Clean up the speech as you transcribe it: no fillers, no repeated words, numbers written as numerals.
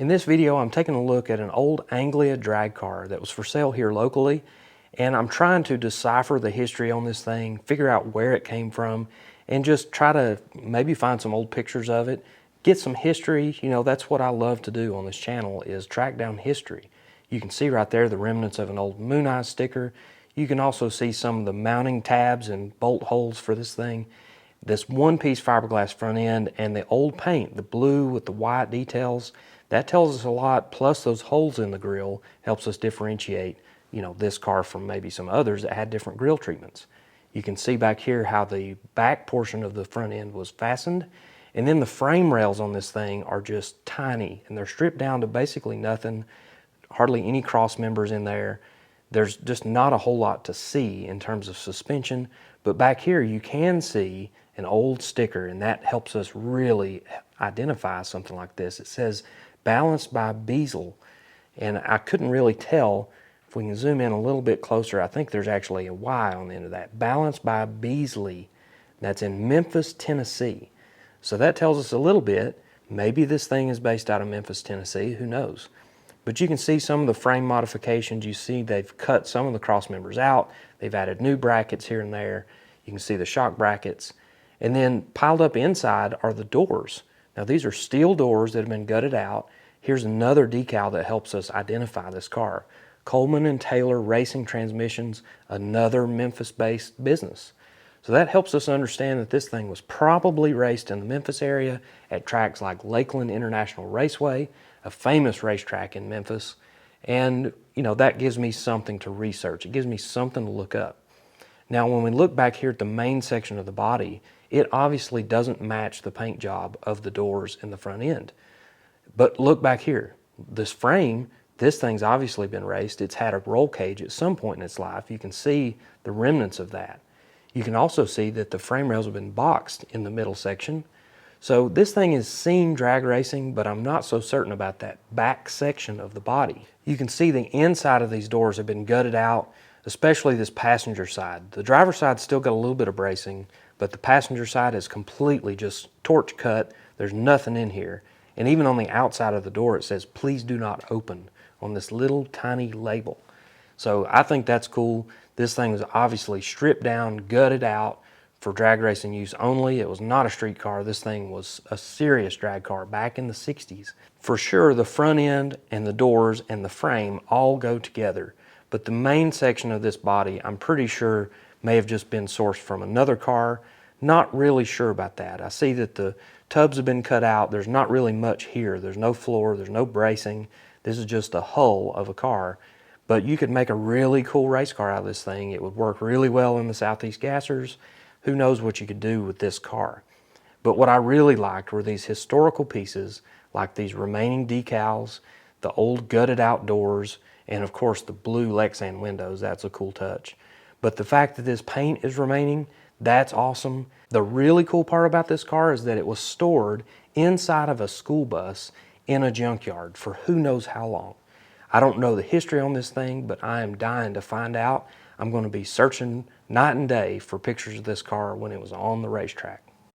In this video, I'm taking a look at an old Anglia drag car that was for sale here locally, and I'm trying to decipher the history on this thing, figure out where it came from, and just try to maybe find some old pictures of it, get some history. You know, that's what I love to do on this channel, is track down history. You can see right there the remnants of an old Moon Eye sticker. You can also see some of the mounting tabs and bolt holes for this thing. This one-piece fiberglass front end and the old paint, the blue with the white details, that tells us a lot. Plus those holes in the grill helps us differentiate, you know, this car from maybe some others that had different grill treatments. You can see back here how the back portion of the front end was fastened, and then the frame rails on this thing are just tiny, and they're stripped down to basically nothing, hardly any cross members in there. There's just not a whole lot to see in terms of suspension, but back here you can see an old sticker, and that helps us really identify something like this. It says balanced by Beazle, and I couldn't really tell. If we can zoom in a little bit closer, I think there's actually a Y on the end of that. Balanced by Beasley. That's in Memphis, Tennessee. So that tells us a little bit. Maybe this thing is based out of Memphis, Tennessee, who knows? But you can see some of the frame modifications. You see they've cut some of the cross members out. They've added new brackets here and there. You can see the shock brackets. And then piled up inside are the doors. Now these are steel doors that have been gutted out. Here's another decal that helps us identify this car. Coleman and Taylor Racing Transmissions, another Memphis-based business. So that helps us understand that this thing was probably raced in the Memphis area at tracks like Lakeland International Raceway, a famous racetrack in Memphis. And, you know, that gives me something to research. It gives me something to look up. Now, when we look back here at the main section of the body, it obviously doesn't match the paint job of the doors in the front end. But look back here. This frame, this thing's obviously been raced. It's had a roll cage at some point in its life. You can see the remnants of that. You can also see that the frame rails have been boxed in the middle section. So this thing is seen drag racing, but I'm not so certain about that back section of the body. You can see the inside of these doors have been gutted out, especially this passenger side. The driver's side's still got a little bit of bracing, but the passenger side is completely just torch cut. There's nothing in here. And even on the outside of the door, it says, "Please do not open," on this little tiny label. So I think that's cool. This thing was obviously stripped down, gutted out for drag racing use only. It was not a street car. This thing was a serious drag car back in the 60s. For sure, the front end and the doors and the frame all go together. But the main section of this body, I'm pretty sure, may have just been sourced from another car. Not really sure about that. I see that the tubs have been cut out. There's not really much here. There's no floor. There's no bracing. This is just a hull of a car. But you could make a really cool race car out of this thing. It would work really well in the Southeast Gassers. Who knows what you could do with this car. But what I really liked were these historical pieces, like these remaining decals, the old gutted out doors, and of course the blue Lexan windows. That's a cool touch. But the fact that this paint is remaining, that's awesome. The really cool part about this car is that it was stored inside of a school bus in a junkyard for who knows how long. I don't know the history on this thing, but I am dying to find out. I'm going to be searching night and day for pictures of this car when it was on the racetrack.